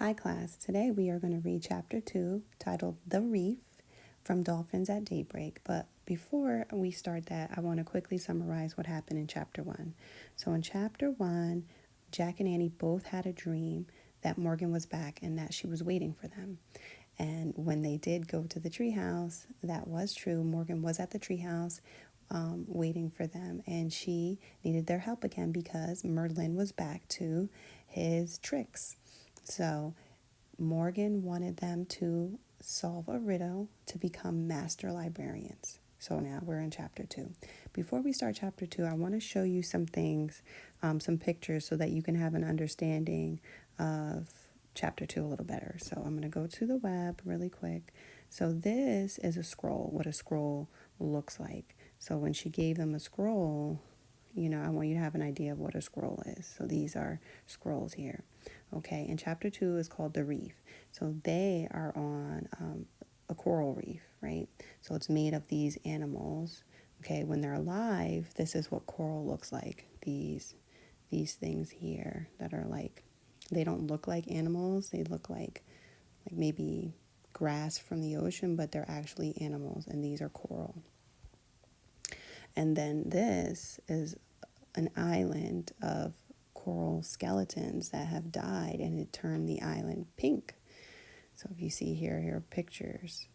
Hi class, today we are going to read chapter 2 titled The Reef from Dolphins at Daybreak. But before we start that, I want to quickly summarize what happened in chapter 1. So in chapter 1, Jack and Annie both had a dream that Morgan was back and that she was waiting for them. And when they did go to the treehouse, that was true. Morgan was at the treehouse waiting for them, and she needed their help again because Merlin was back to his tricks. So Morgan wanted them to solve a riddle to become master librarians. So now we're in chapter 2. Before we start chapter 2, I want to show you some things, some pictures, so that you can have an understanding of chapter 2 a little better. So I'm going to go to the web really quick. So this is a scroll, what a scroll looks like. So when she gave them a scroll, I want you to have an idea of what a scroll is. So these are scrolls here. Okay, and chapter 2 is called The Reef. So they are on a coral reef, right? So it's made of these animals. Okay, when they're alive, this is what coral looks like. These things here that are like, they don't look like animals. They look like maybe grass from the ocean, but they're actually animals, and these are coral. And then this is an island of coral skeletons that have died, and it turned the island pink. So if you see here are pictures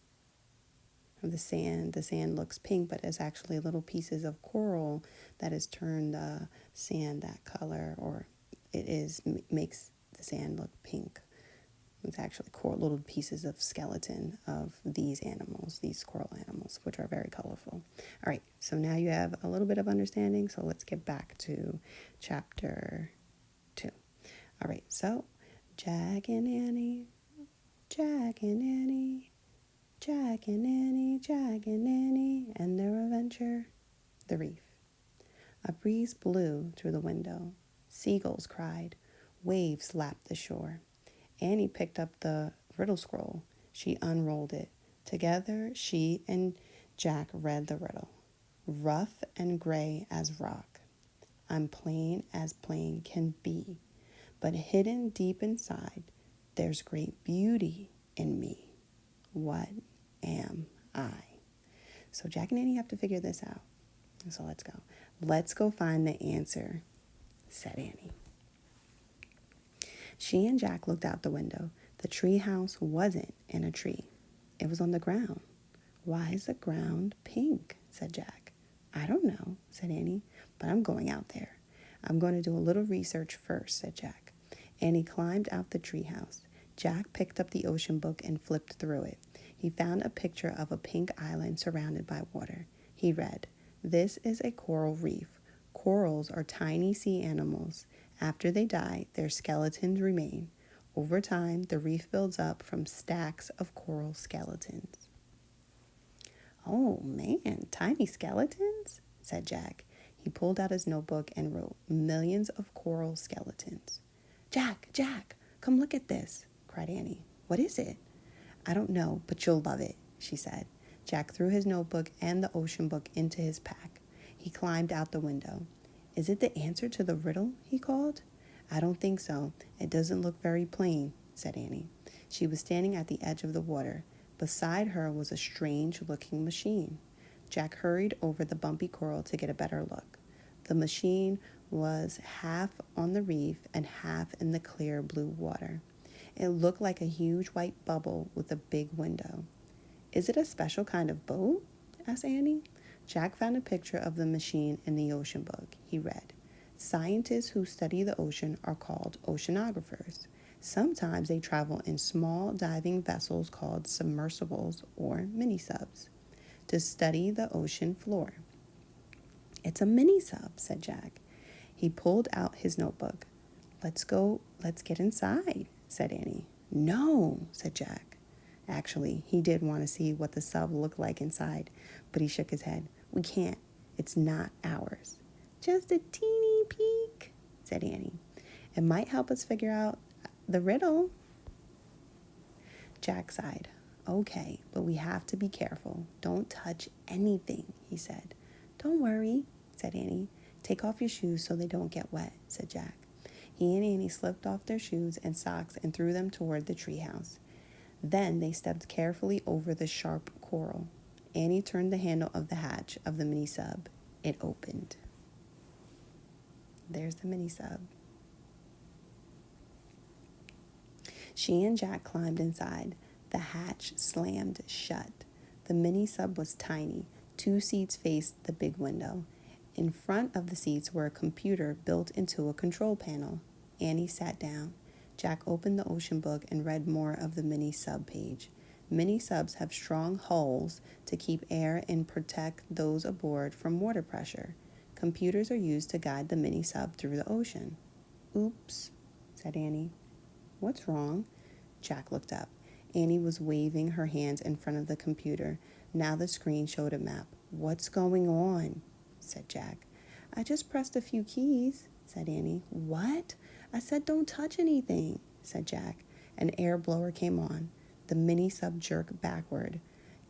of the sand. The sand looks pink, but it's actually little pieces of coral that has turned the sand that color, or makes the sand look pink. It's actually little pieces of skeleton of these animals, these coral animals, which are very colorful. All right, so now you have a little bit of understanding, so let's get back to chapter 2. All right, so Jack and Annie, Jack and Annie, Jack and Annie, Jack and Annie, and their adventure, the reef. A breeze blew through the window. Seagulls cried. Waves lapped the shore. Annie picked up the riddle scroll. She unrolled it. Together, she and Jack read the riddle. Rough and gray as rock. I'm plain as plain can be. But hidden deep inside, there's great beauty in me. What am I? So Jack and Annie have to figure this out. So let's go. Let's go find the answer, said Annie. She and Jack looked out the window. The tree house wasn't in a tree. It was on the ground. Why is the ground pink? Said Jack. I don't know, said Annie, but I'm going out there. I'm going to do a little research first, said Jack. Annie climbed out the tree house. Jack picked up the ocean book and flipped through it. He found a picture of a pink island surrounded by water. He read, "This is a coral reef. Corals are tiny sea animals. After they die, their skeletons remain. Over time, the reef builds up from stacks of coral skeletons." Oh man, tiny skeletons, said Jack. He pulled out his notebook and wrote, "Millions of coral skeletons." Jack, come look at this, cried Annie. What is it? I don't know, but you'll love it, she said. Jack threw his notebook and the ocean book into his pack. He climbed out the window. Is it the answer to the riddle? He called. I don't think so. It doesn't look very plain, said Annie. She was standing at the edge of the water. Beside her was a strange-looking machine. Jack hurried over the bumpy coral to get a better look. The machine was half on the reef and half in the clear blue water. It looked like a huge white bubble with a big window. Is it a special kind of boat? Asked Annie. Jack found a picture of the machine in the ocean book. He read, "Scientists who study the ocean are called oceanographers. Sometimes they travel in small diving vessels called submersibles or mini-subs to study the ocean floor." It's a mini-sub, said Jack. He pulled out his notebook. Let's get inside, said Annie. No, said Jack. Actually, he did want to see what the sub looked like inside, but he shook his head. We can't. It's not ours. Just a teeny peek, said Annie. It might help us figure out the riddle. Jack sighed. Okay, but we have to be careful. Don't touch anything, he said. Don't worry, said Annie. Take off your shoes so they don't get wet, said Jack. E and Annie slipped off their shoes and socks and threw them toward the treehouse. Then they stepped carefully over the sharp coral. Annie turned the handle of the hatch of the mini sub. It opened. There's the mini sub. She and Jack climbed inside. The hatch slammed shut. The mini sub was tiny. 2 seats faced the big window. In front of the seats were a computer built into a control panel. Annie sat down. Jack opened the ocean book and read more of the mini sub page. Mini subs have strong hulls to keep air and protect those aboard from water pressure. Computers are used to guide the mini sub through the ocean. Oops, said Annie. What's wrong? Jack looked up. Annie was waving her hands in front of the computer. Now the screen showed a map. What's going on? Said Jack. I just pressed a few keys, said Annie. What? I said don't touch anything, said Jack. An air blower came on. The mini sub jerked backward.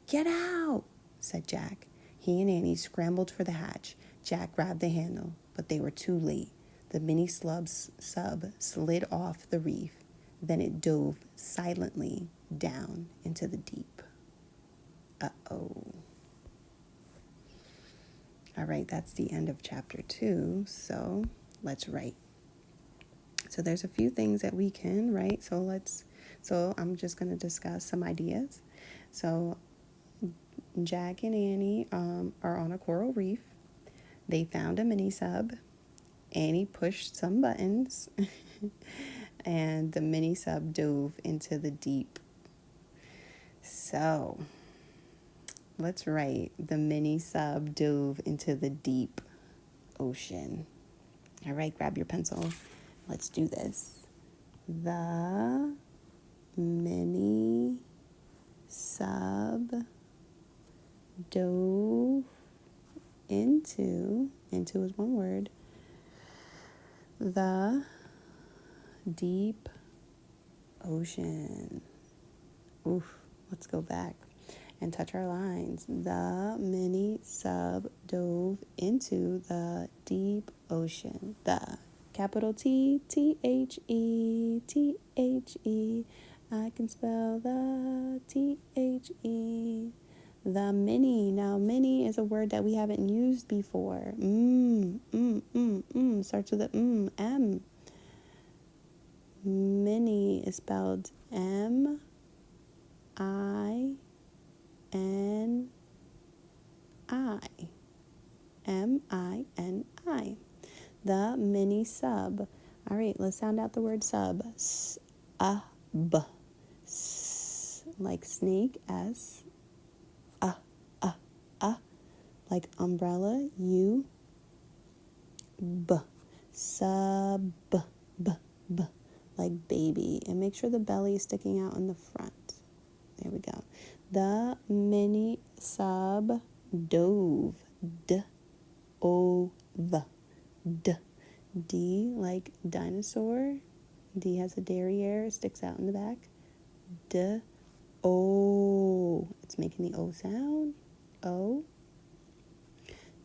Get out, said Jack. He and Annie scrambled for the hatch. Jack grabbed the handle, but they were too late. The mini sub slid off the reef. Then it dove silently down into the deep. Uh-oh. All right, that's the end of chapter 2. So let's write. So there's a few things that we can write. So I'm just going to discuss some ideas. So Jack and Annie are on a coral reef. They found a mini sub. Annie pushed some buttons and the mini sub dove into the deep. So let's write the mini sub dove into the deep ocean. All right, grab your pencil. Let's do this. The mini sub dove into is one word, the deep ocean. Oof, let's go back and touch our lines. The mini sub dove into the deep ocean. The capital T, T-H-E, T-H-E. I can spell the T-H-E. The mini. Now, mini is a word that we haven't used before. Starts with a M. Mini is spelled M-I-N-I. M-I-N-I. The mini sub. All right, let's sound out the word sub. S-A-B. S, like snake, S. Like umbrella, U. B. Sub. B. Like baby. And make sure the belly is sticking out in the front. There we go. The mini sub dove. D-O-V. D. D like dinosaur. D has a derriere. It sticks out in the back. D-O. It's making the O sound. O.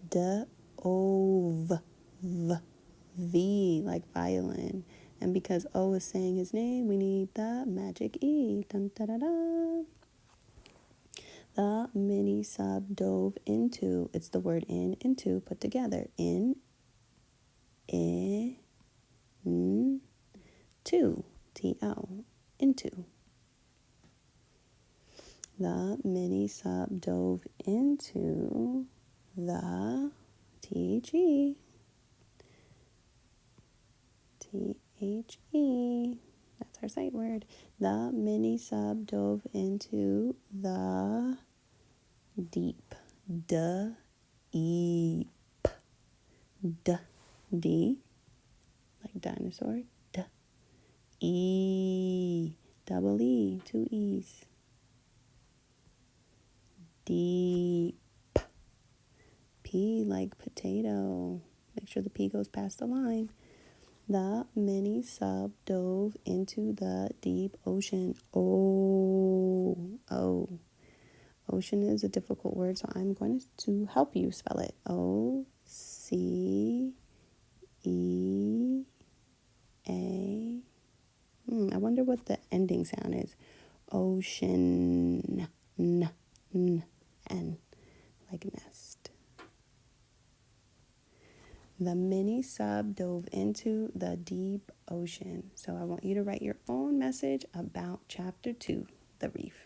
D-O-V. V like violin. And because O is saying his name, we need the magic E. Dun, da, da, da. The mini sub dove into. It's the word in, into, put together. In, to. T-O. Into. The mini sub dove into the T-H-E. T-H-E. That's our sight word. The mini sub dove into the deep. D-E-P. D. Like dinosaur. D-E. Double E. 2 E's. Deep. P like potato. Make sure the P goes past the line. The mini sub dove into the deep ocean. Oh. Ocean is a difficult word, so I'm going to help you spell it. O-C-E-A-N. A. I wonder what the ending sound is. Ocean. N. Like nest. The mini sub dove into the deep ocean. So I want you to write your own message about chapter 2, The Reef.